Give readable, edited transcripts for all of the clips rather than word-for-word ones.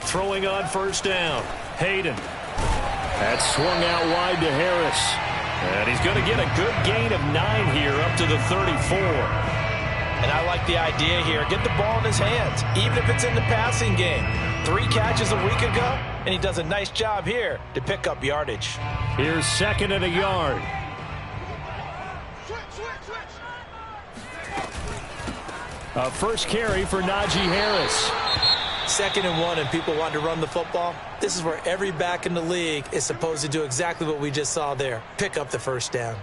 Throwing on first down. Hayden. That's swung out wide to Harris. And he's going to get a good gain of 9 here up to the 34. And I like the idea here. Get the ball in his hands, even if it's in the passing game. 3 catches a week ago, and he does a nice job here to pick up yardage. Here's 2nd and a yard. A first carry for Najee Harris. 2nd and 1, and people want to run the football. This is where every back in the league is supposed to do exactly what we just saw there. Pick up the first down.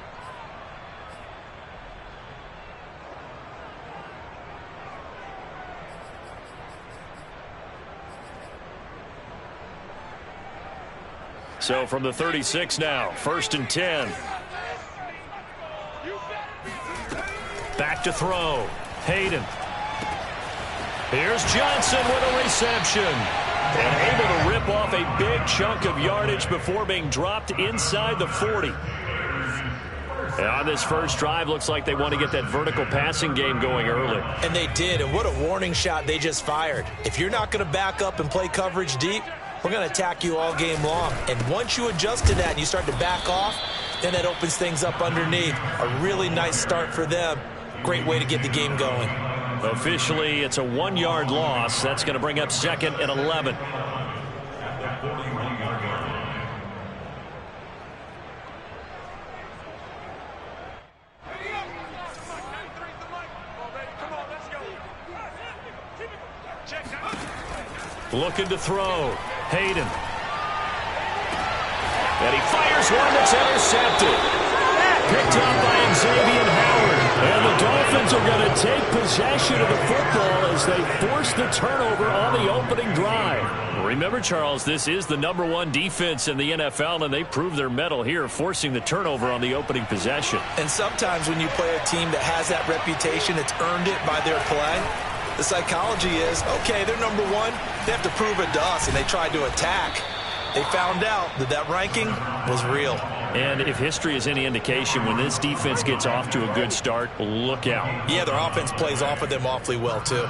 So from the 36 now, 1st and 10. Back to throw. Hayden. Here's Johnson with a reception. And able to rip off a big chunk of yardage before being dropped inside the 40. And on this first drive, looks like they want to get that vertical passing game going early. And they did, and what a warning shot they just fired. If you're not going to back up and play coverage deep, we're going to attack you all game long. And once you adjust to that and you start to back off, then that opens things up underneath. A really nice start for them. Great way to get the game going. Officially, it's a 1-yard loss. That's going to bring up 2nd and 11. Looking to throw. Hayden. And he fires one that's intercepted. Picked up by Xavier Howard. And the Dolphins are going to take possession of the football as they force the turnover on the opening drive. Remember, Charles, this is the #1 defense in the NFL, and they prove their mettle here, forcing the turnover on the opening possession. And sometimes when you play a team that has that reputation, it's earned it by their play. The psychology is, okay, they're #1. They have to prove it to us, and they tried to attack. They found out that that ranking was real. And if history is any indication, when this defense gets off to a good start, look out. Yeah, their offense plays off of them awfully well, too.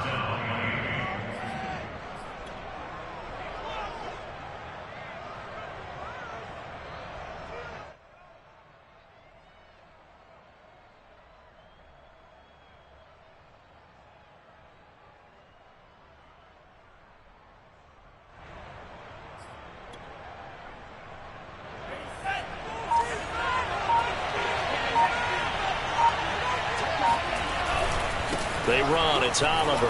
They run. It's Oliver.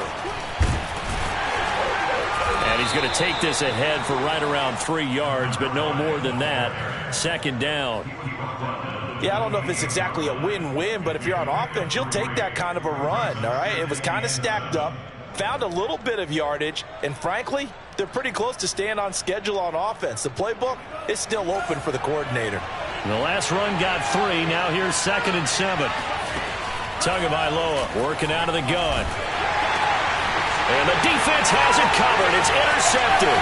And he's going to take this ahead for right around 3 yards, but no more than that. 2nd down. Yeah, I don't know if it's exactly a win-win, but if you're on offense, you'll take that kind of a run, all right? It was kind of stacked up, found a little bit of yardage, and frankly, they're pretty close to staying on schedule on offense. The playbook is still open for the coordinator. The last run got 3. Now here's 2nd and 7. Tagovailoa working out of the gun. And the defense has it covered. It's intercepted.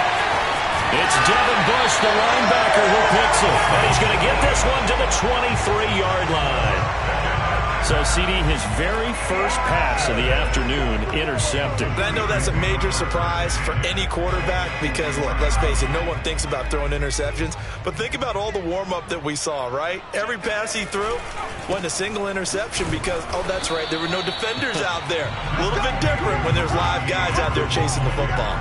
It's Devin Bush, the linebacker, who picks it. And he's going to get this one to the 23-yard line. So, CD, his very first pass of the afternoon intercepted. And I know that's a major surprise for any quarterback because, look, let's face it, no one thinks about throwing interceptions. But think about all the warm-up that we saw, right? Every pass he threw wasn't a single interception because, oh, that's right, there were no defenders out there. A little bit different when there's live guys out there chasing the football.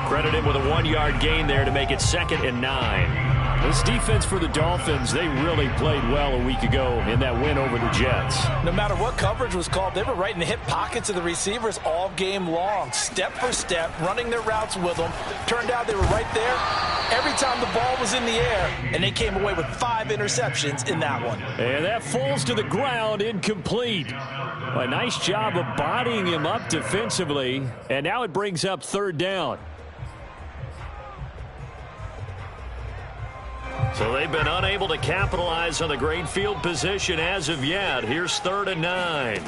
Credit him with a 1-yard gain there to make it 2nd and 9. This defense for the Dolphins, they really played well a week ago in that win over the Jets. No matter what coverage was called, they were right in the hip pockets of the receivers all game long, step for step, running their routes with them. Turned out they were right there every time the ball was in the air, and they came away with 5 interceptions in that one. And that falls to the ground, incomplete. A nice job of bodying him up defensively, and now it brings up 3rd down. So they've been unable to capitalize on the great field position as of yet. Here's 3rd and 9.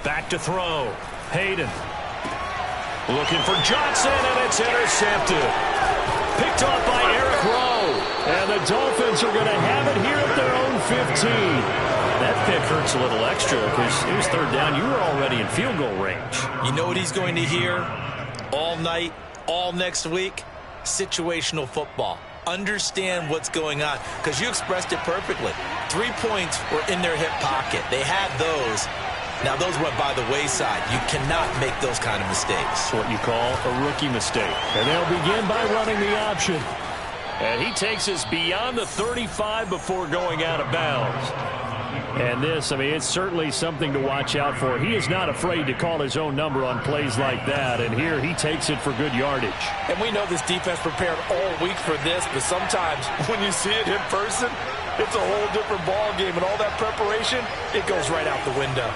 Back to throw. Hayden. Looking for Johnson, and it's intercepted. Picked off by Eric Rowe. And the Dolphins are going to have it here at their own 15. That pick hurts a little extra because it was 3rd down. You were already in field goal range. You know what he's going to hear all night, all next week, situational football. Understand what's going on, because you expressed it perfectly. 3 points were in their hip pocket. They had those. Now, those went by the wayside. You cannot make those kind of mistakes. It's what you call a rookie mistake. And they'll begin by running the option. And he takes us beyond the 35 before going out of bounds. And this, I mean, it's certainly something to watch out for. He is not afraid to call his own number on plays like that. And here he takes it for good yardage. And we know this defense prepared all week for this, but sometimes when you see it in person, it's a whole different ball game. And all that preparation, it goes right out the window.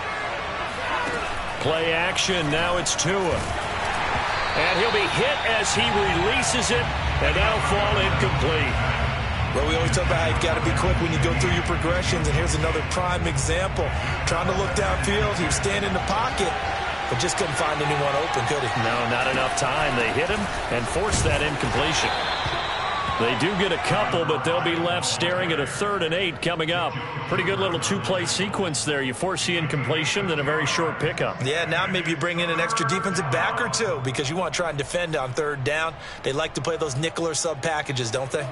Play action. Now it's Tua. And he'll be hit as he releases it. And that'll fall incomplete. Well, we always talk about how you've got to be quick when you go through your progressions, and here's another prime example. Trying to look downfield, he was standing in the pocket, but just couldn't find anyone open, could he? No, not enough time. They hit him and forced that incompletion. They do get a couple, but they'll be left staring at a 3rd and 8 coming up. Pretty good little 2-play sequence there. You force the incompletion, then a very short pickup. Yeah, now maybe you bring in an extra defensive back or two because you want to try and defend on 3rd down. They like to play those nickel or sub packages, don't they?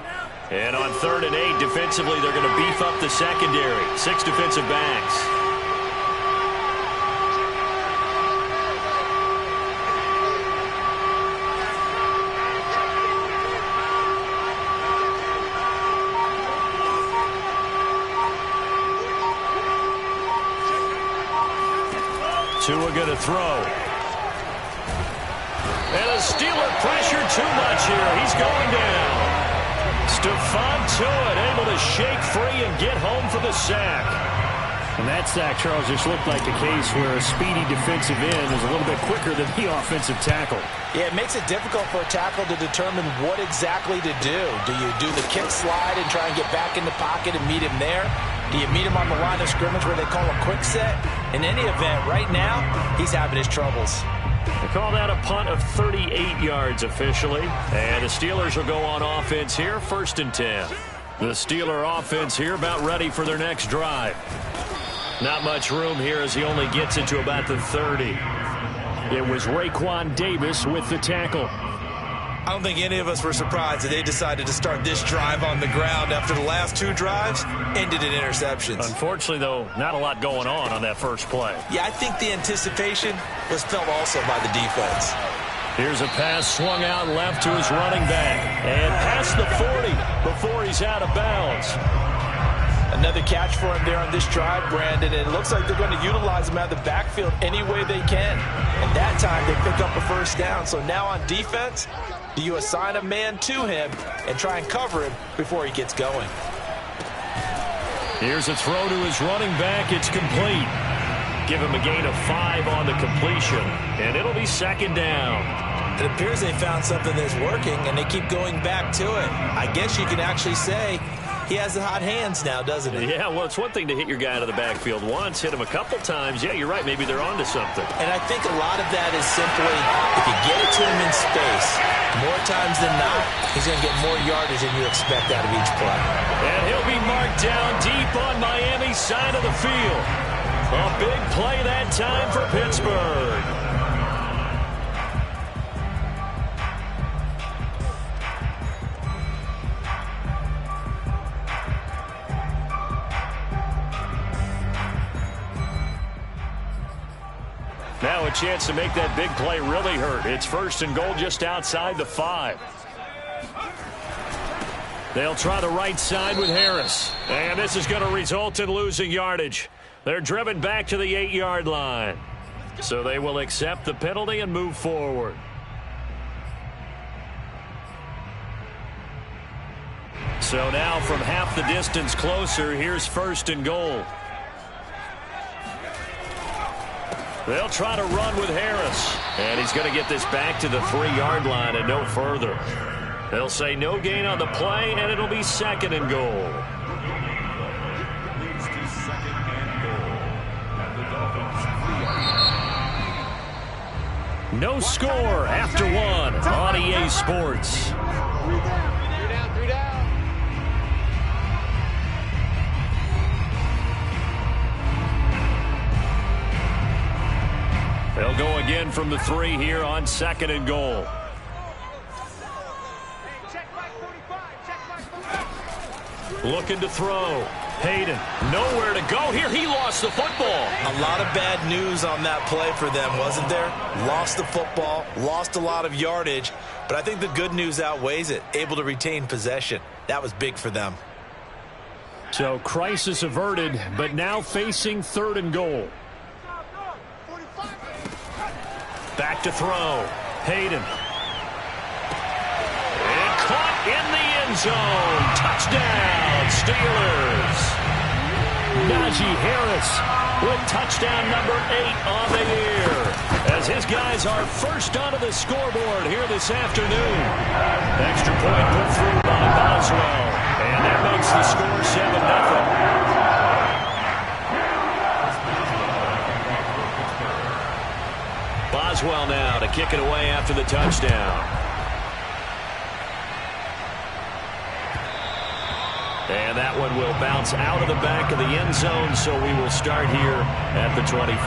And on 3rd and 8, defensively, they're going to beef up the secondary. 6 defensive backs. Tua going to throw. And a Steeler pressure too much here. He's going down. Stephon Tuitt able to shake free and get home for the sack. And that sack, Charles, just looked like a case where a speedy defensive end is a little bit quicker than the offensive tackle. Yeah, it makes it difficult for a tackle to determine what exactly to do. Do you do the kick slide and try and get back in the pocket and meet him there? Do you meet him on the line of scrimmage where they call a quick set? In any event, right now, he's having his troubles. They call that a punt of 38 yards officially. And the Steelers will go on offense here, 1st and 10. The Steeler offense here about ready for their next drive. Not much room here as he only gets it to about the 30. It was Raekwon Davis with the tackle. I don't think any of us were surprised that they decided to start this drive on the ground after the last 2 drives ended in interceptions. Unfortunately, though, not a lot going on that first play. Yeah, I think the anticipation was felt also by the defense. Here's a pass swung out left to his running back. And past the 40 before he's out of bounds. Another catch for him there on this drive, Brandon, and it looks like they're going to utilize him out of the backfield any way they can. And that time they pick up a 1st down. So now on defense, do you assign a man to him and try and cover him before he gets going? Here's a throw to his running back. It's complete. Give him a gain of 5 on the completion, and it'll be 2nd down. It appears they found something that's working, and they keep going back to it. I guess you can actually say he has the hot hands now, doesn't he? Yeah, well, it's one thing to hit your guy out of the backfield once, hit him a couple times. Yeah, you're right. Maybe they're onto something. And I think a lot of that is simply if you get it to him in space, more times than not, he's going to get more yardage than you expect out of each play. And he'll be marked down deep on Miami's side of the field. A big play that time for Pittsburgh. Now a chance to make that big play really hurt. It's 1st and goal just outside the 5. They'll try the right side with Harris. And this is going to result in losing yardage. They're driven back to the 8-yard line. So they will accept the penalty and move forward. So now from half the distance closer, here's 1st and goal. They'll try to run with Harris. And he's going to get this back to the 3-yard line and no further. They'll say no gain on the play, and it'll be 2nd and goal. No score after 1 on EA Sports. They'll go again from the 3 here on 2nd and goal. Looking to throw. Hayden, nowhere to go here. He lost the football. A lot of bad news on that play for them, wasn't there? Lost the football, lost a lot of yardage, but I think the good news outweighs it. Able to retain possession. That was big for them. So crisis averted, but now facing 3rd and goal. Back to throw. Hayden. And caught in the end zone. Touchdown, Steelers. Najee Harris with touchdown number 8 on the year, as his guys are first onto the scoreboard here this afternoon. Extra point put through by Boswell, and that makes the score 7-0. Boswell now to kick it away after the touchdown. And that one will bounce out of the back of the end zone, so we will start here at the 25.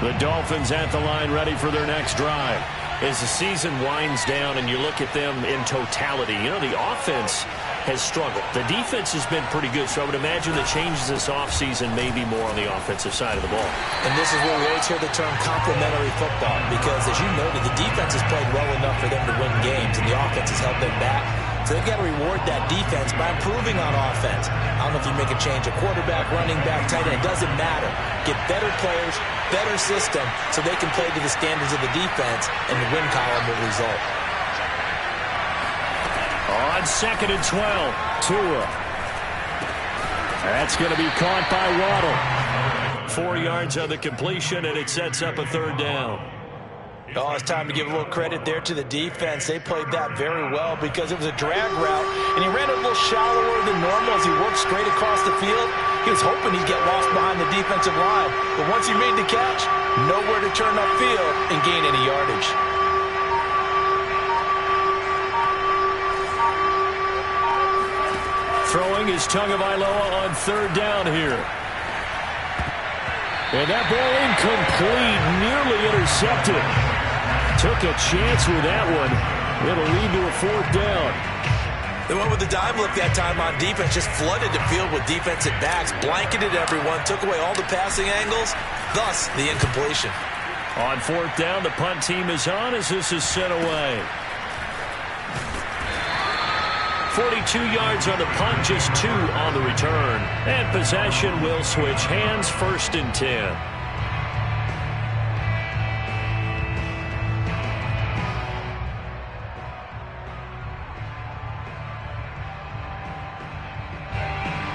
The Dolphins at the line ready for their next drive. As the season winds down and you look at them in totality, you know, the offense has struggled. The defense has been pretty good, so I would imagine the changes this offseason may be more on the offensive side of the ball. And this is where we always hear the term complementary football, because as you noted, the defense has played well enough for them to win games, and the offense has held them back. So they've got to reward that defense by improving on offense. I don't know if you make a change, a quarterback, running back, tight end, it doesn't matter. Get better players, better system, so they can play to the standards of the defense, and the win column will result. On 2nd and 12, Tua. That's going to be caught by Waddle. 4 yards on the completion, and it sets up a 3rd down. Oh, it's time to give a little credit there to the defense. They played that very well because it was a drag route, and he ran a little shallower than normal as he worked straight across the field. He was hoping he'd get lost behind the defensive line, but once he made the catch, nowhere to turn upfield and gain any yardage. Throwing is Tagovailoa on 3rd down here. And that ball incomplete, nearly intercepted. Took a chance with that one. It'll lead to a 4th down. They went with the dive look that time on defense, just flooded the field with defensive backs, blanketed everyone, took away all the passing angles, thus the incompletion. On 4th down, the punt team is on as this is sent away. 42 yards on the punt, just 2 on the return. And possession will switch hands, 1st and 10.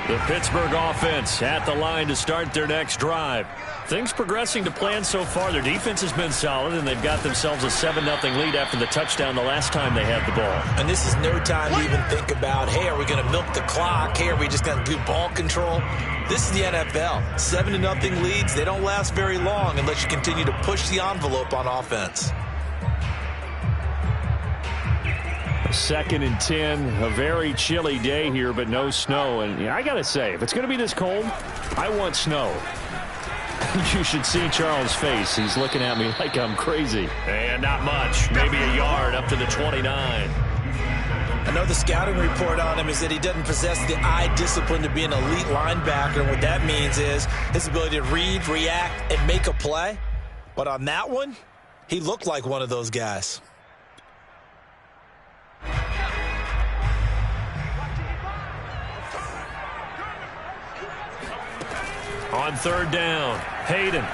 The Pittsburgh offense at the line to start their next drive. Things progressing to plan so far. Their defense has been solid, and they've got themselves a 7-0 lead after the touchdown the last time they had the ball. And this is no time to even think about, hey, are we going to milk the clock? Hey, are we just going to do ball control? This is the NFL. 7-0 leads, they don't last very long unless you continue to push the envelope on offense. 2nd and 10, a very chilly day here, but no snow. And I got to say, if it's going to be this cold, I want snow. You should see Charles' face. He's looking at me like I'm crazy. And not much. Maybe a yard up to the 29. I know the scouting report on him is that he doesn't possess the eye discipline to be an elite linebacker. And what that means is his ability to read, react, and make a play. But on that one, he looked like one of those guys. On 3rd down, Hayden.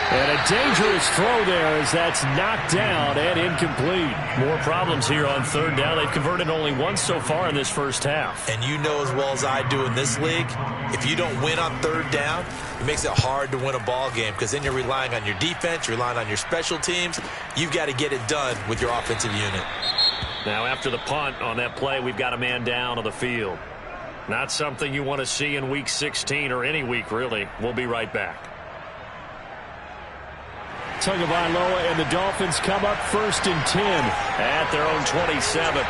And a dangerous throw there as that's knocked down and incomplete. More problems here on 3rd down. They've converted only once so far in this first half. And you know as well as I do in this league, if you don't win on 3rd down, it makes it hard to win a ball game because then you're relying on your defense, you're relying on your special teams. You've got to get it done with your offensive unit. Now after the punt on that play, we've got a man down on the field. Not something you want to see in Week 16 or any week, really. We'll be right back. Tagovailoa and the Dolphins come up 1st and 10 at their own 27.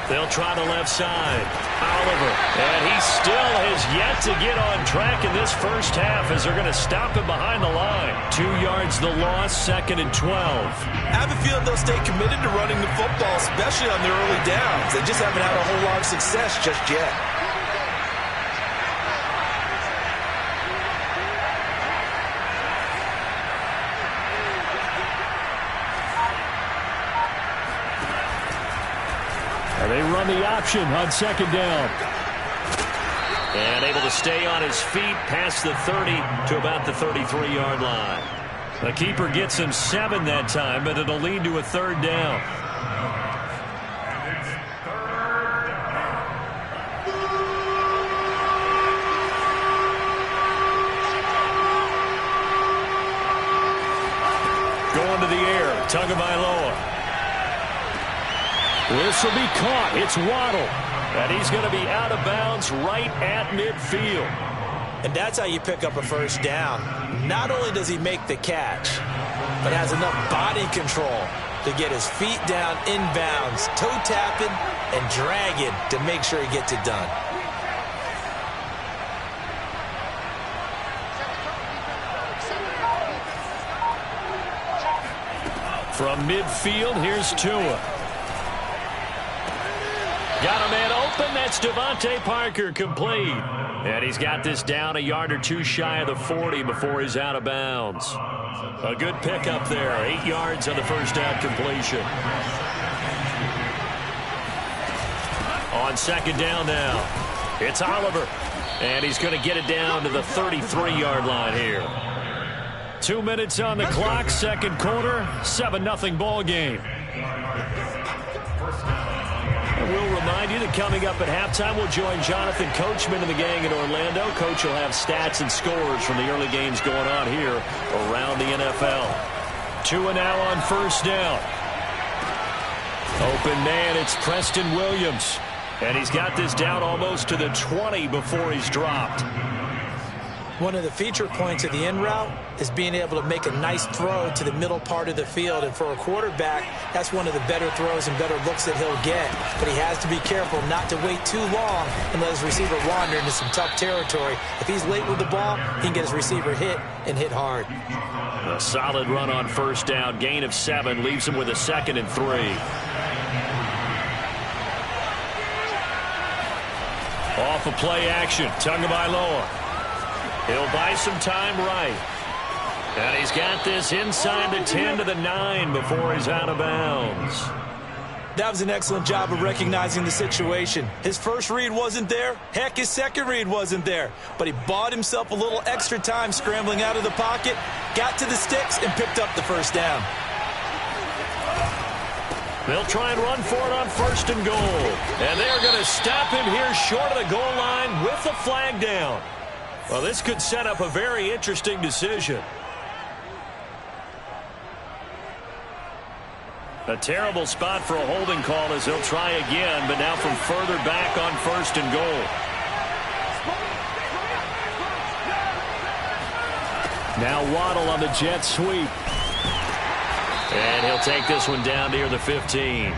They'll try the left side. Oliver. And he still has yet to get on track in this first half as they're going to stop him behind the line. 2 yards the loss, 2nd and 12. I have a feeling they'll stay committed to running the football, especially on their early downs. They just haven't had a whole lot of success just yet. They run the option on 2nd down. And able to stay on his feet past the 30 to about the 33-yard line. The keeper gets him 7 that time, but it'll lead to a 3rd down. Going to the air, Tagovailoa. This will be caught. It's Waddle. And he's going to be out of bounds right at midfield. And that's how you pick up a first down. Not only does he make the catch, but has enough body control to get his feet down inbounds, toe tapping and dragging to make sure he gets it done. From midfield, here's Tua. Got a man open. That's Devontae Parker, complete. And he's got this down a yard or two shy of the 40 before he's out of bounds. A good pickup there. 8 yards on the first down completion. On 2nd down now, it's Oliver. And he's going to get it down to the 33-yard line here. 2 minutes on the clock, 2nd quarter, 7-0 ball game. We'll remind you that coming up at halftime, we'll join Jonathan Coachman and the gang in Orlando. Coach will have stats and scores from the early games going on here around the NFL. Tua now on 1st down. Open man, it's Preston Williams. And he's got this down almost to the 20 before he's dropped. One of the feature points of the in route is being able to make a nice throw to the middle part of the field. And for a quarterback, that's one of the better throws and better looks that he'll get. But he has to be careful not to wait too long and let his receiver wander into some tough territory. If he's late with the ball, he can get his receiver hit and hit hard. A solid run on 1st down. Gain of 7 leaves him with a 2nd and 3. Off of play action, Tagovailoa. He'll buy some time right. And he's got this inside the 10 to the 9 before he's out of bounds. That was an excellent job of recognizing the situation. His first read wasn't there. Heck, his second read wasn't there. But he bought himself a little extra time scrambling out of the pocket, got to the sticks, and picked up the first down. They'll try and run for it on 1st and goal. And they're going to stop him here short of the goal line with the flag down. Well, this could set up a very interesting decision. A terrible spot for a holding call as they'll try again, but now from further back on 1st and goal. Now Waddle on the jet sweep. And he'll take this one down near the 15.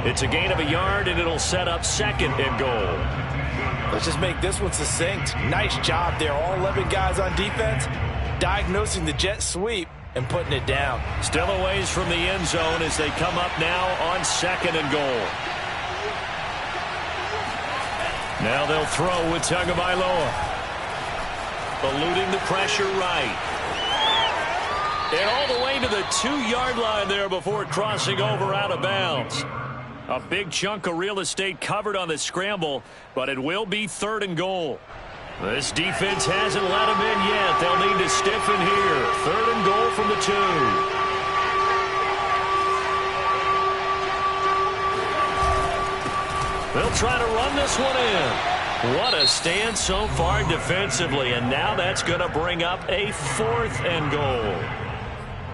It's a gain of a yard, and it'll set up 2nd and goal. Let's just make this one succinct. Nice job there. All 11 guys on defense diagnosing the jet sweep and putting it down. Still a ways from the end zone as they come up now on 2nd and goal. Now they'll throw with Tagovailoa. Eluding the pressure right. And all the way to the 2-yard line there before crossing over out of bounds. A big chunk of real estate covered on the scramble, but it will be 3rd and goal. This defense hasn't let him in yet. They'll need to stiffen here. 3rd and goal from the 2. They'll try to run this one in. What a stand so far defensively, and now that's going to bring up a 4th and goal.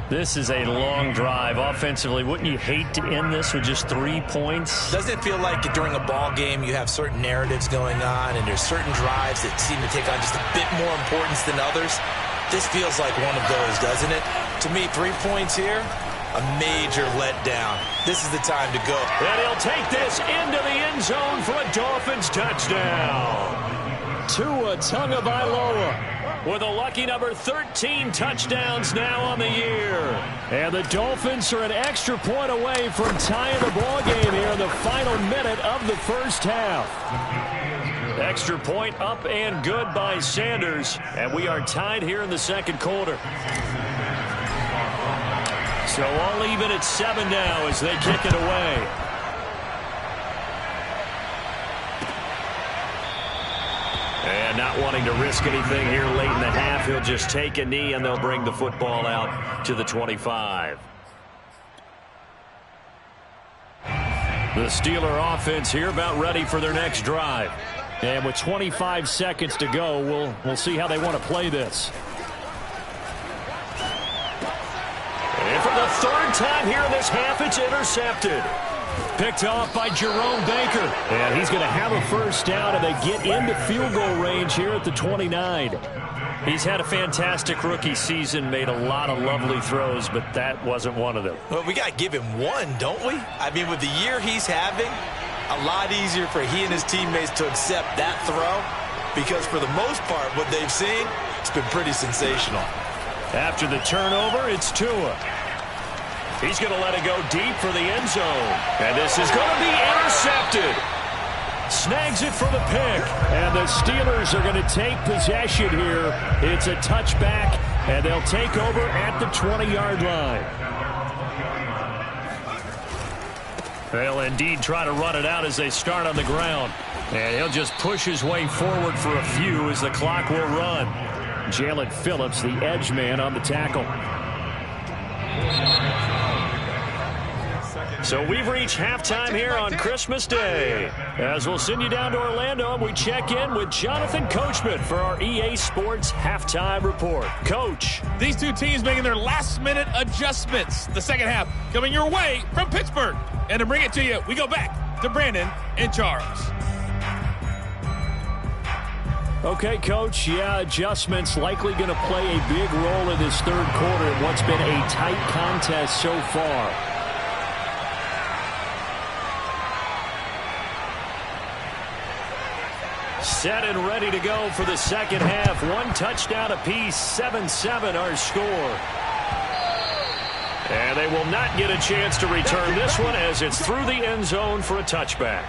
This is a long drive offensively. Wouldn't you hate to end this with just 3 points? Doesn't it feel like during a ball game you have certain narratives going on and there's certain drives that seem to take on just a bit more importance than others? This feels like one of those, doesn't it? To me, 3 points here, a major letdown. This is the time to go. And he'll take this into the end zone for a Dolphins touchdown. Tua Tagovailoa with a lucky number 13 touchdowns now on the year. And the Dolphins are an extra point away from tying the ball game here in the final minute of the first half. Extra point up and good by Sanders. And we are tied here in the second quarter. So all even at 7 now as they kick it away. And not wanting to risk anything here late in the half, he'll just take a knee and they'll bring the football out to the 25. The Steeler offense here about ready for their next drive. And with 25 seconds to go, we'll see how they want to play this. And for the third time here in this half, it's intercepted. Picked off by Jerome Baker. And he's going to have a first down, and they get into field goal range here at the 29. He's had a fantastic rookie season, made a lot of lovely throws, but that wasn't one of them. Well, we got to give him one, don't we? I mean, with the year he's having, a lot easier for he and his teammates to accept that throw, because for the most part, what they've seen, it's been pretty sensational. After the turnover, it's Tua. He's going to let it go deep for the end zone. And this is going to be intercepted. Snags it for the pick. And the Steelers are going to take possession here. It's a touchback, and they'll take over at the 20-yard line. They'll indeed try to run it out as they start on the ground. And he'll just push his way forward for a few as the clock will run. Jalen Phillips, the edge man, on the tackle. So we've reached halftime here on Christmas Day. As we'll send you down to Orlando, and we check in with Jonathan Coachman for our EA Sports Halftime Report. Coach. These two teams making their last-minute adjustments. The second half coming your way from Pittsburgh. And to bring it to you, we go back to Brandon and Charles. Okay, Coach. Yeah, adjustments likely going to play a big role in this third quarter in what's been a tight contest so far. Set and ready to go for the second half. One touchdown apiece, 7-7 our score. And they will not get a chance to return this one as it's through the end zone for a touchback.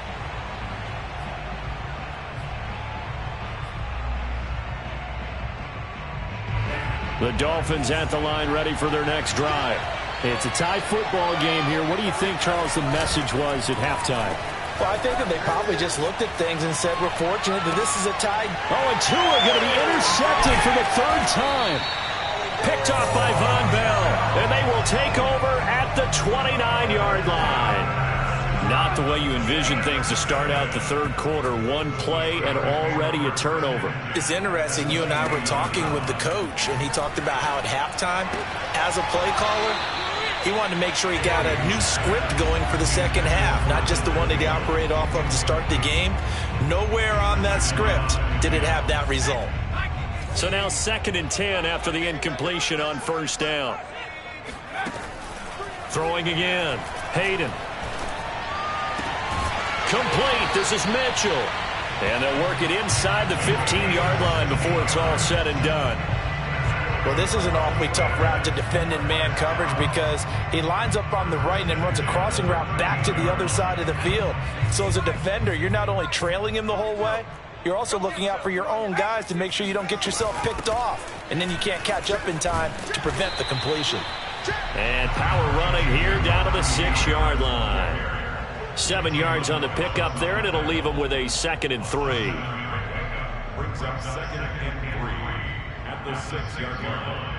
The Dolphins at the line ready for their next drive. It's a tie football game here. What do you think, Charles, the message was at halftime? Well, I think that they probably just looked at things and said, we're fortunate that this is a tie. Oh, and Tua going to be intercepted for the third time. Picked off by Von Bell. And they will take over at the 29-yard line. Not the way you envision things to start out the third quarter. One play and already a turnover. It's interesting. You and I were talking with the coach, and he talked about how at halftime, as a play caller, he wanted to make sure he got a new script going for the second half, not just the one that he operated off of to start the game. Nowhere on that script did it have that result. So now 2nd and 10 after the incompletion on first down. Throwing again. Hayden. Complete. This is Mitchell. And they'll work it inside the 15-yard line before it's all said and done. Well, this is an awfully tough route to defend in man coverage because he lines up on the right and then runs a crossing route back to the other side of the field. So as a defender, you're not only trailing him the whole way, you're also looking out for your own guys to make sure you don't get yourself picked off. And then you can't catch up in time to prevent the completion. And power running here down to the 6-yard line. 7 yards on the pickup there, and it'll leave them with a 2nd and 3. Brings up 2nd and 3 at the 6-yard line.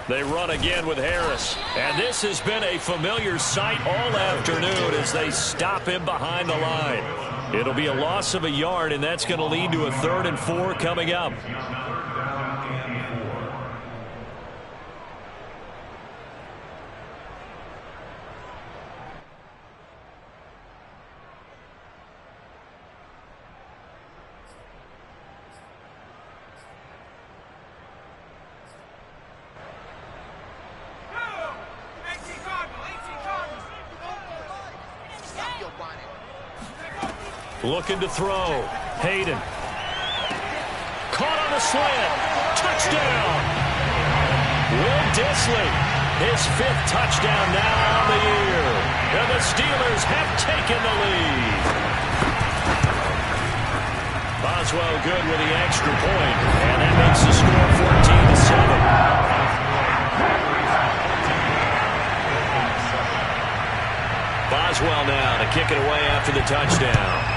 They run again with Harris. And this has been a familiar sight all afternoon as they stop him behind the line. It'll be a loss of a yard, and that's going to lead to a 3rd and 4 coming up. Looking to throw. Hayden. Caught on the slant. Touchdown. Will Dissly. His 5th touchdown now on the year. And the Steelers have taken the lead. Boswell good with the extra point. And that makes the score 14-7. Boswell now to kick it away after the touchdown.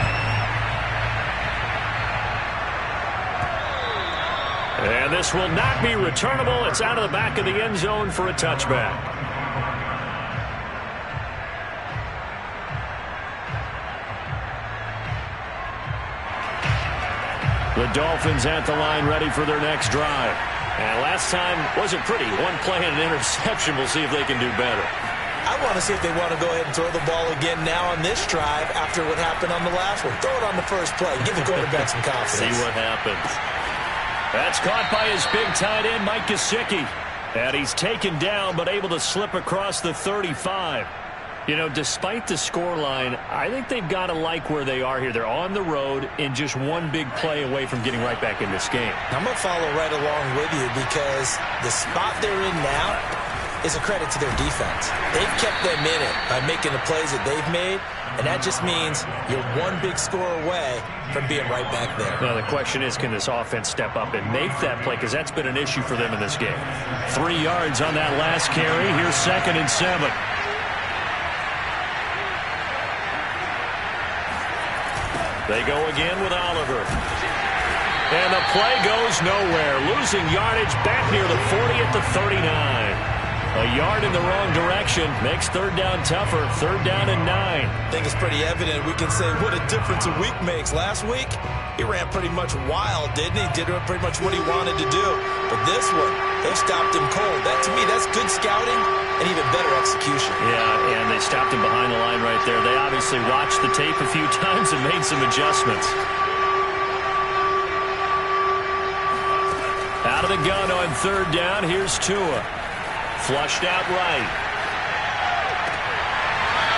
And this will not be returnable. It's out of the back of the end zone for a touchback. The Dolphins at the line ready for their next drive. And last time wasn't pretty. One play and an interception. We'll see if they can do better. I want to see if they want to go ahead and throw the ball again now on this drive after what happened on the last one. Throw it on the first play. Give the quarterback some confidence. See what happens. That's caught by his big tight end, Mike Gesicki. And he's taken down but able to slip across the 35. You know, despite the scoreline, I think they've got to like where they are here. They're on the road and just one big play away from getting right back in this game. I'm going to follow right along with you because the spot they're in now is a credit to their defense. They've kept them in it by making the plays that they've made, and that just means you're one big score away from being right back there. Now, the question is, can this offense step up and make that play? Because that's been an issue for them in this game. 3 yards on that last carry. Here's 2nd and 7. They go again with Oliver. And the play goes nowhere. Losing yardage back near the 40 at the 39. A yard in the wrong direction makes 3rd down tougher. 3rd down and 9. I think it's pretty evident. We can say what a difference a week makes. Last week, he ran pretty much wild, didn't he? Did pretty much what he wanted to do. But this one, they stopped him cold. That, to me, that's good scouting and even better execution. Yeah, and they stopped him behind the line right there. They obviously watched the tape a few times and made some adjustments. Out of the gun on 3rd down. Here's Tua. Flushed out right.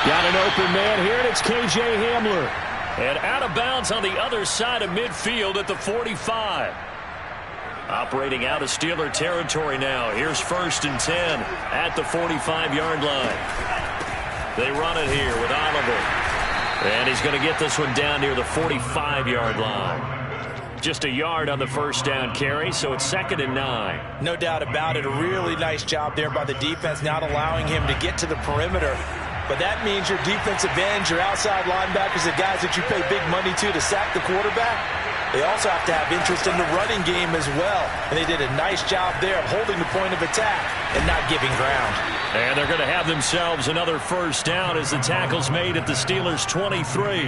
Got an open man here, and it's K.J. Hamler. And out of bounds on the other side of midfield at the 45. Operating out of Steeler territory now. Here's 1st and 10 at the 45-yard line. They run it here with Oliver. And he's going to get this one down near the 45-yard line. Just a yard on the 1st down carry, so it's 2nd and 9. No doubt about it. A really nice job there by the defense, not allowing him to get to the perimeter. But that means your defensive ends, your outside linebackers, the guys that you pay big money to sack the quarterback, they also have to have interest in the running game as well. And they did a nice job there of holding the point of attack and not giving ground. And they're going to have themselves another 1st down as the tackle's made at the Steelers' 23.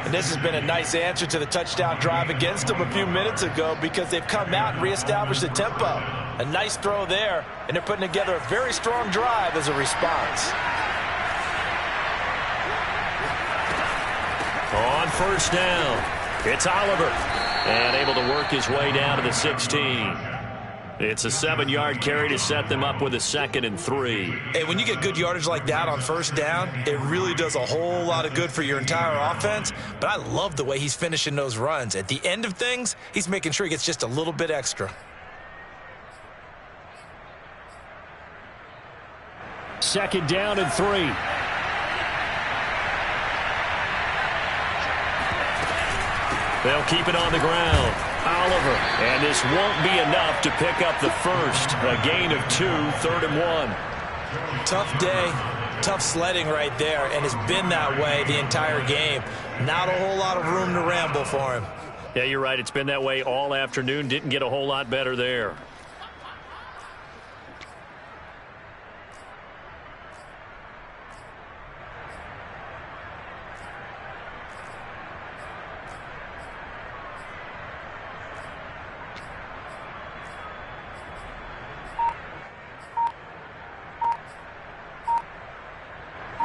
And this has been a nice answer to the touchdown drive against them a few minutes ago because they've come out and reestablished the tempo. A nice throw there, and they're putting together a very strong drive as a response. On 1st down, it's Oliver. And able to work his way down to the 16. It's a 7-yard carry to set them up with a 2nd and 3. Hey, when you get good yardage like that on 1st down, it really does a whole lot of good for your entire offense. But I love the way he's finishing those runs. At the end of things, he's making sure he gets just a little bit extra. 2nd down and 3. They'll keep it on the ground. Oliver. And this won't be enough to pick up the 1st. A gain of 2, 3rd and 1. Tough day, tough sledding right there, and it's been that way the entire game. Not a whole lot of room to ramble for him. Yeah, you're right. It's been that way all afternoon. Didn't get a whole lot better there.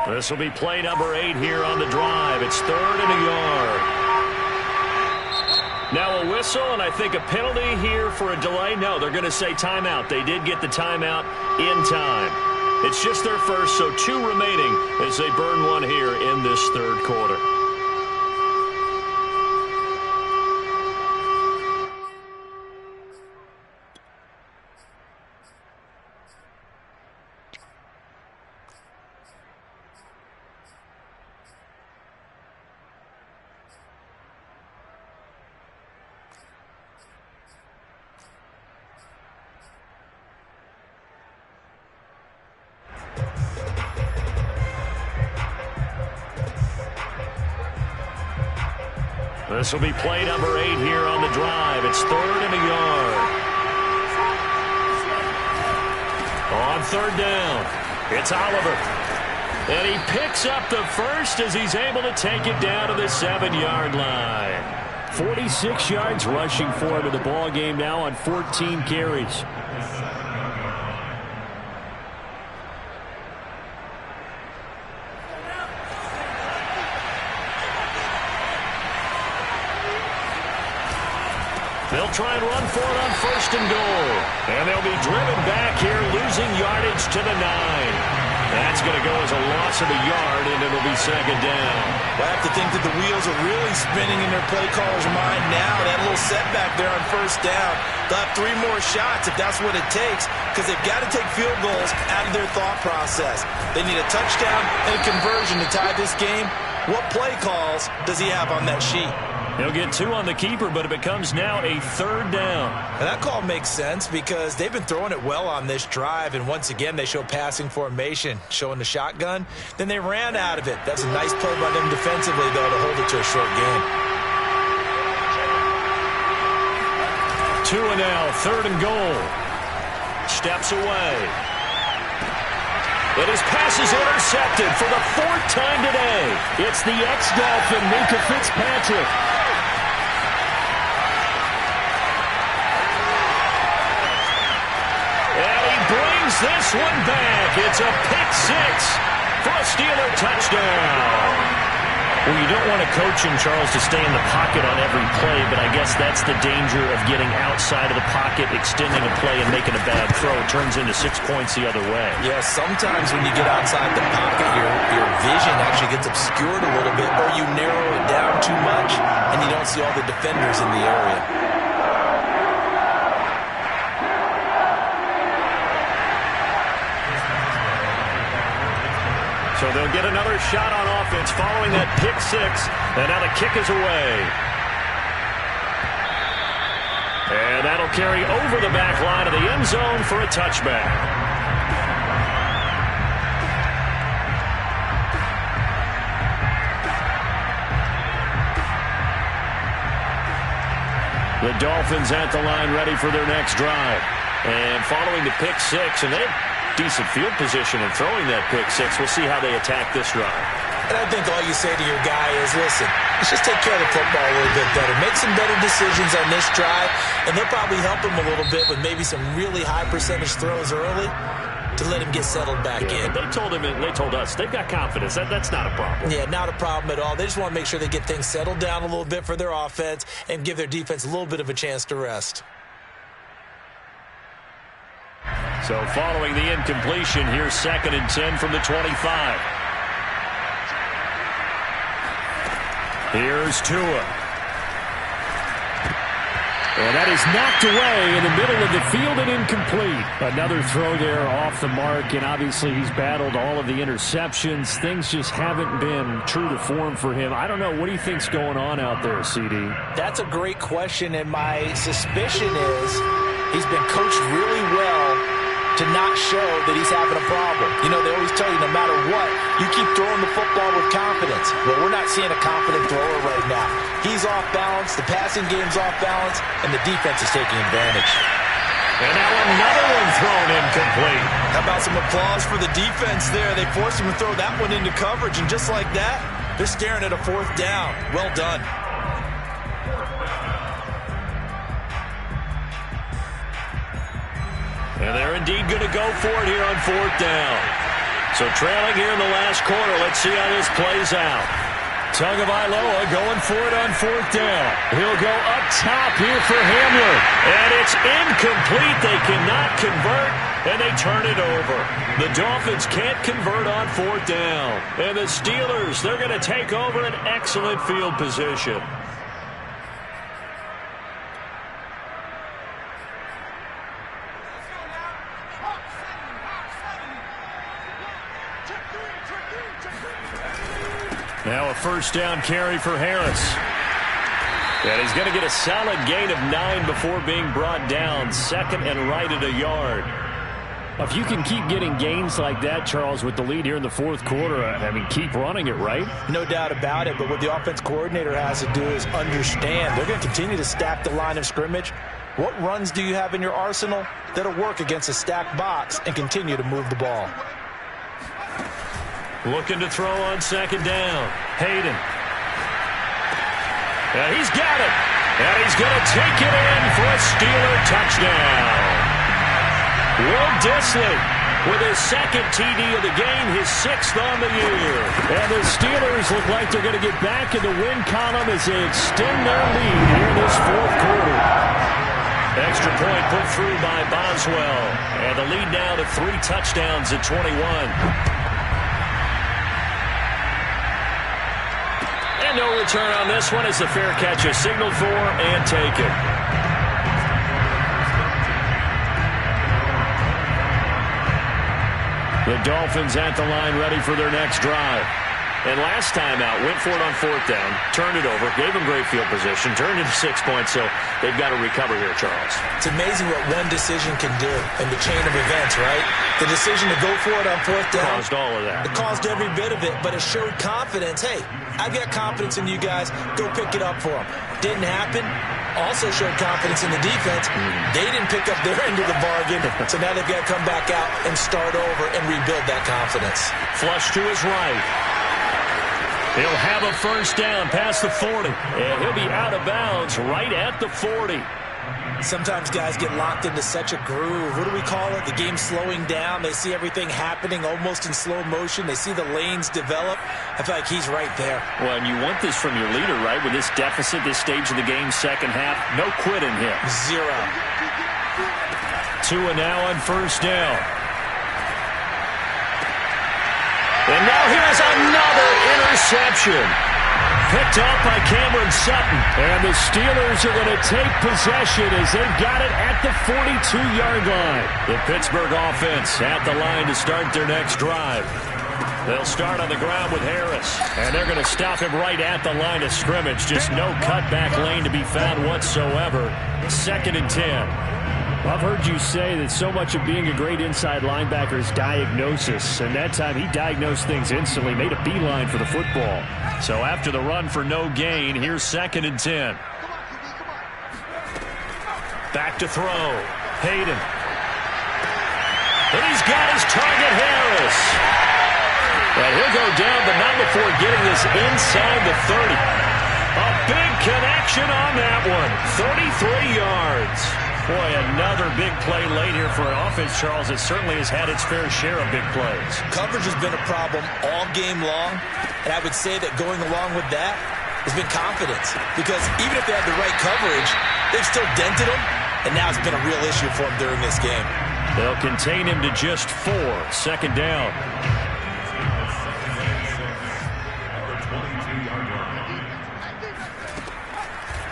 This will be play number 8 here on the drive. It's 3rd and a yard. Now a whistle, and I think a penalty here for a delay. No, they're going to say timeout. They did get the timeout in time. It's just their first, so 2 remaining as they burn one here in this 3rd quarter. This will be play number 8 here on the drive. It's 3rd and a yard. On 3rd down, it's Oliver. And he picks up the first as he's able to take it down to the 7-yard line. 46 yards rushing for him in the ball game now on 14 carries. They'll try and run for it on 1st and goal. And they'll be driven back here, losing yardage to the 9. That's going to go as a loss of a yard, and it'll be 2nd down. Well, I have to think that the wheels are really spinning in their play caller's mind now. That little setback there on 1st down. They'll have 3 more shots if that's what it takes, because they've got to take field goals out of their thought process. They need a touchdown and a conversion to tie this game. What play calls does he have on that sheet? He'll get 2 on the keeper, but it becomes now a 3rd down. And that call makes sense because they've been throwing it well on this drive, and once again they show passing formation, showing the shotgun. Then they ran out of it. That's a nice play by them defensively, though, to hold it to a short game. 2 and now, 3rd and goal. Steps away. And his pass is intercepted for the 4th time today. It's the ex-Dolphin, Minka Fitzpatrick. And he brings this one back. It's a pick 6 for a Steeler touchdown. Well, you don't want a coach in Charles to stay in the pocket on every play, but I guess that's the danger of getting outside of the pocket, extending a play, and making a bad throw. It turns into 6 points the other way. Yeah, sometimes when you get outside the pocket, your vision actually gets obscured a little bit, or you narrow it down too much, and you don't see all the defenders in the area. So they'll get another shot on offense following that pick 6. And now the kick is away. And that'll carry over the back line of the end zone for a touchback. The Dolphins at the line ready for their next drive. And following the pick 6, and they have decent field position in throwing that pick 6. We'll see how they attack this drive. And I think all you say to your guy is, listen, let's just take care of the football a little bit better. Make some better decisions on this drive, and they'll probably help him a little bit with maybe some really high percentage throws early to let him get settled back in. They told him, and they told us, they've got confidence. That's not a problem. Yeah, not a problem at all. They just want to make sure they get things settled down a little bit for their offense and give their defense a little bit of a chance to rest. So following the incompletion, here's 2nd and 10 from the 25. Here's Tua. And that is knocked away in the middle of the field and incomplete. Another throw there off the mark, and obviously he's battled all of the interceptions. Things just haven't been true to form for him. I don't know. What do you think's going on out there, CD? That's a great question, and my suspicion is he's been coached really well to not show that he's having a problem. You know, they always tell you no matter what, you keep throwing the football with confidence. Well, we're not seeing a confident thrower right now. He's off balance, the passing game's off balance, and the defense is taking advantage. And now another one thrown incomplete. How about some applause for the defense there? They forced him to throw that one into coverage, and just like that, they're staring at a 4th down. Well done. And they're indeed going to go for it here on 4th down. So trailing here in the last quarter. Let's see how this plays out. Tagovailoa going for it on 4th down. He'll go up top here for Hamler. And it's incomplete. They cannot convert, and they turn it over. The Dolphins can't convert on 4th down. And the Steelers, they're going to take over an excellent field position. Now a 1st down carry for Harris. And he's going to get a solid gain of 9 before being brought down. 2nd and right at a yard. If you can keep getting gains like that, Charles, with the lead here in the fourth quarter, I mean, keep running it, right? No doubt about it, but what the offense coordinator has to do is understand they're going to continue to stack the line of scrimmage. What runs do you have in your arsenal that'll work against a stacked box and continue to move the ball? Looking to throw on second down. Hayden. And he's got it. And he's going to take it in for a Steeler touchdown. Will Dissly with his second TD of the game, his 6th on the year. And the Steelers look like they're going to get back in the win column as they extend their lead here in this fourth quarter. Extra point put through by Boswell. And the lead now to 3 touchdowns at 21. And no return on this one as the fair catch is signaled for and taken. The Dolphins at the line ready for their next drive. And last time out, went for it on 4th down, turned it over, gave them great field position, turned it to 6 points, so they've got to recover here, Charles. It's amazing what one decision can do in the chain of events, right? The decision to go for it on 4th down. Caused all of that. It caused every bit of it, but it showed confidence. Hey, I've got confidence in you guys. Go pick it up for them. Didn't happen. Also showed confidence in the defense. They didn't pick up their end of the bargain, so now they've got to come back out and start over and rebuild that confidence. Flush to his right. He'll have a first down past the 40, and he'll be out of bounds right at the 40. Sometimes guys get locked into such a groove. What do we call it? The game's slowing down. They see everything happening almost in slow motion. They see the lanes develop. I feel like he's right there. Well, and you want this from your leader, right? With this deficit, this stage of the game, second half, no quitting him. 0. 2 and now on first down. And now here's another interception. Picked off by Cameron Sutton. And the Steelers are going to take possession as they've got it at the 42-yard line. The Pittsburgh offense at the line to start their next drive. They'll start on the ground with Harris. And they're going to stop him right at the line of scrimmage. Just no cutback lane to be found whatsoever. 2nd and 10. I've heard you say that so much of being a great inside linebacker is diagnosis, and that time he diagnosed things instantly, made a beeline for the football. So after the run for no gain, here's 2nd and 10. Back to throw. Hayden. And he's got his target, Harris. And he'll go down, but not before getting this inside the 30. A big connection on that one. 33 yards. Boy, another big play late here for an offense, Charles. It certainly has had its fair share of big plays. Coverage has been a problem all game long, and I would say that going along with that has been confidence. Because even if they had the right coverage, they've still dented them, and now it's been a real issue for them during this game. They'll contain him to just 4. 2nd down.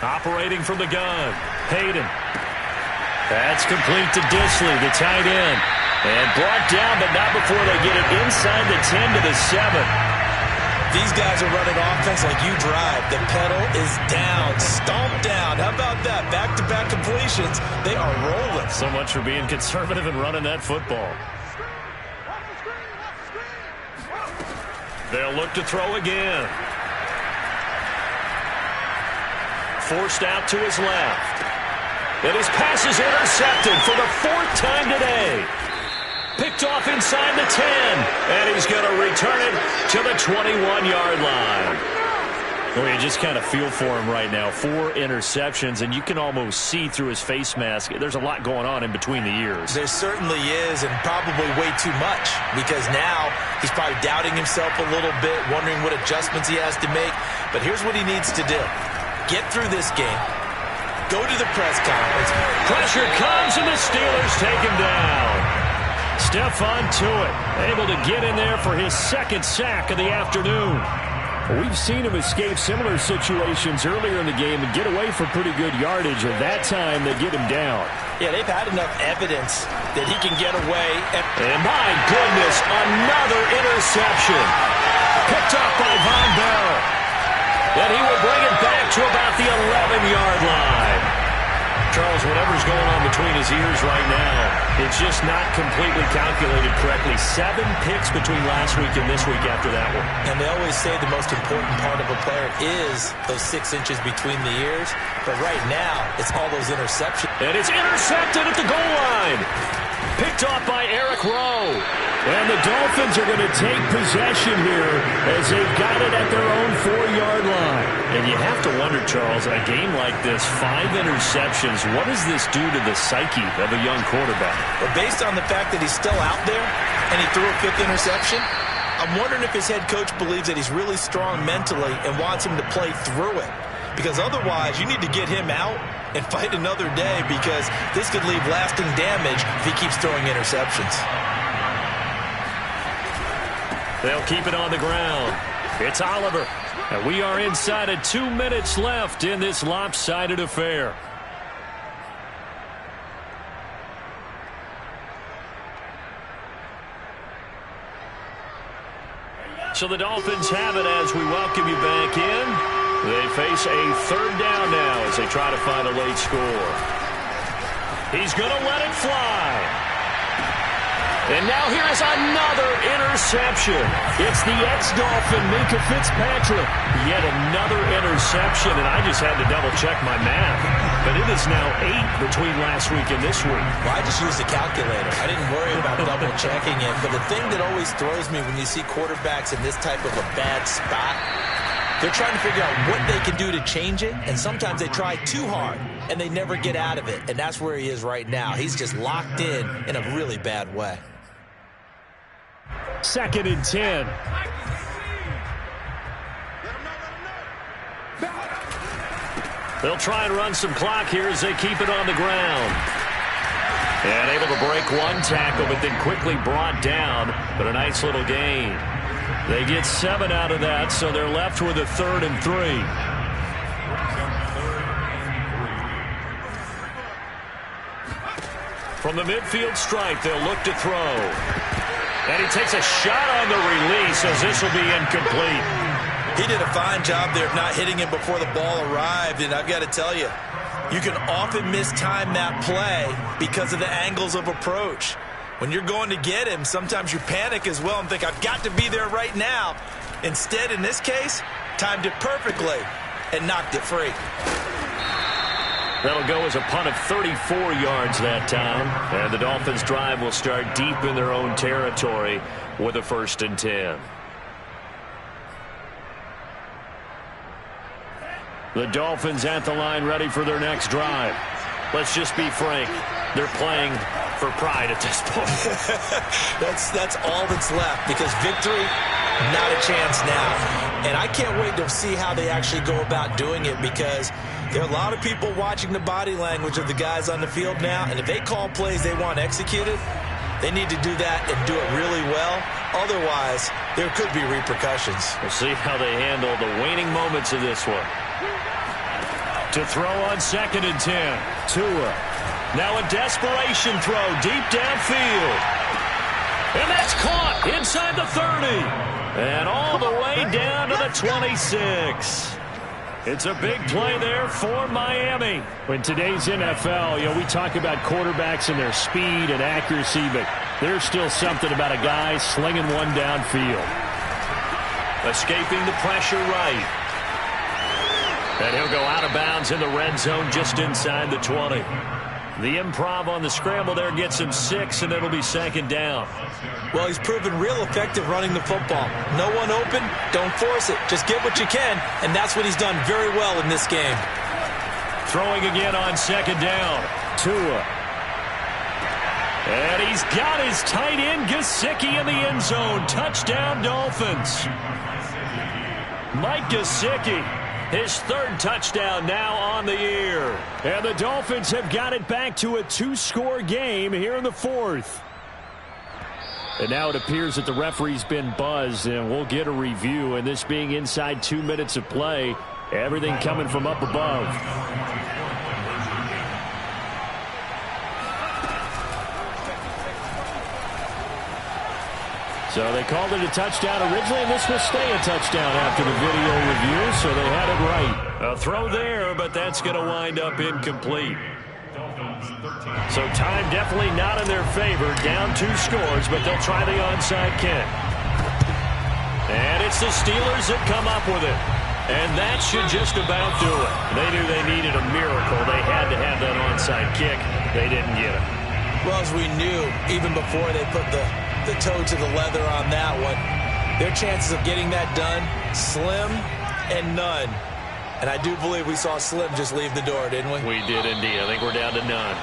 Operating from the gun, Hayden. That's complete to Dissly, the tight end. And brought down, but not before they get it inside the 10 to the 7. These guys are running offense like you drive. The pedal is down, stomped down. How about that? Back-to-back completions. They are rolling. So much for being conservative and running that football. They'll look to throw again. Forced out to his left. And his pass is intercepted for the 4th time today. Picked off inside the 10. And he's going to return it to the 21-yard line. Well, you just kind of feel for him right now. 4 interceptions, and you can almost see through his face mask. There's a lot going on in between the years. There certainly is, and probably way too much. Because now he's probably doubting himself a little bit, wondering what adjustments he has to make. But here's what he needs to do. Get through this game. Go to the press conference. Pressure comes, and the Steelers take him down. Stephon Tuitt able to get in there for his 2nd sack of the afternoon. We've seen him escape similar situations earlier in the game and get away for pretty good yardage, and that time they get him down. Yeah, they've had enough evidence that he can get away. And my goodness, another interception. Picked up by Von Bell. And he will bring it back to about the 11-yard line. Charles, whatever's going on between his ears right now, it's just not completely calculated correctly. 7 picks between last week and this week after that one. And they always say the most important part of a player is those 6 inches between the ears. But right now, it's all those interceptions. And it's intercepted at the goal line. Picked off by Eric Rowe. And the Dolphins are going to take possession here as they've got it at their own 4-yard line. And you have to wonder, Charles, in a game like this, 5 interceptions, what does this do to the psyche of a young quarterback? But based on the fact that he's still out there and he threw a 5th interception, I'm wondering if his head coach believes that he's really strong mentally and wants him to play through it. Because otherwise, you need to get him out and fight another day, because this could leave lasting damage if he keeps throwing interceptions. They'll keep it on the ground. It's Oliver. And we are inside of 2 minutes left in this lopsided affair. So the Dolphins have it as we welcome you back in. They face a 3rd down now as they try to find a late score. He's going to let it fly. And now here is another interception. It's the ex-Dolphin, Minka Fitzpatrick. Yet another interception, and I just had to double-check my math. But it is now 8 between last week and this week. Well, I just used a calculator. I didn't worry about double-checking it. But the thing that always throws me when you see quarterbacks in this type of a bad spot, they're trying to figure out what they can do to change it, and sometimes they try too hard, and they never get out of it. And that's where he is right now. He's just locked in a really bad way. 2nd and 10. They'll try and run some clock here as they keep it on the ground. And able to break one tackle, but then quickly brought down. But a nice little gain. They get 7 out of that, so they're left with a 3rd and 3. From the midfield stripe, they'll look to throw. And he takes a shot on the release as this will be incomplete. He did a fine job there of not hitting him before the ball arrived, and I've got to tell you, you can often mistime that play because of the angles of approach. When you're going to get him, sometimes you panic as well and think, I've got to be there right now. Instead, in this case, timed it perfectly and knocked it free. That'll go as a punt of 34 yards that time. And the Dolphins' drive will start deep in their own territory with a 1st and 10. The Dolphins at the line ready for their next drive. Let's just be frank. They're playing for pride at this point. That's all that's left, because victory, not a chance now. And I can't wait to see how they actually go about doing it, because there are a lot of people watching the body language of the guys on the field now, and if they call plays they want executed, they need to do that and do it really well. Otherwise, there could be repercussions. We'll see how they handle the waning moments of this one. To throw on 2nd and 10. Tua. Now a desperation throw deep downfield. And that's caught inside the 30. And all the way down to the 26. It's a big play there for Miami. In today's NFL, we talk about quarterbacks and their speed and accuracy, but there's still something about a guy slinging one downfield. Escaping the pressure right. And he'll go out of bounds in the red zone just inside the 20. The improv on the scramble there gets him 6, and it'll be 2nd down. Well, he's proven real effective running the football. No one open, don't force it. Just get what you can, and that's what he's done very well in this game. Throwing again on 2nd down. Tua. And he's got his tight end Gesicki in the end zone. Touchdown, Dolphins. Mike Gesicki. His 3rd touchdown now on the year. And the Dolphins have got it back to a 2-score game here in the 4th. And now it appears that the referee's been buzzed, and we'll get a review. And this being inside 2 minutes of play, everything coming from up above. So they called it a touchdown originally, and this will stay a touchdown after the video review, so they had it right. A throw there, but that's going to wind up incomplete. So time definitely not in their favor. Down 2 scores, but they'll try the onside kick. And it's the Steelers that come up with it. And that should just about do it. They knew they needed a miracle. They had to have that onside kick. They didn't get it. Well, as we knew, even before they put the toe to the leather on that one, their chances of getting that done, slim and none. And I do believe we saw Slim just leave the door, didn't we? We did indeed. I think we're down to none.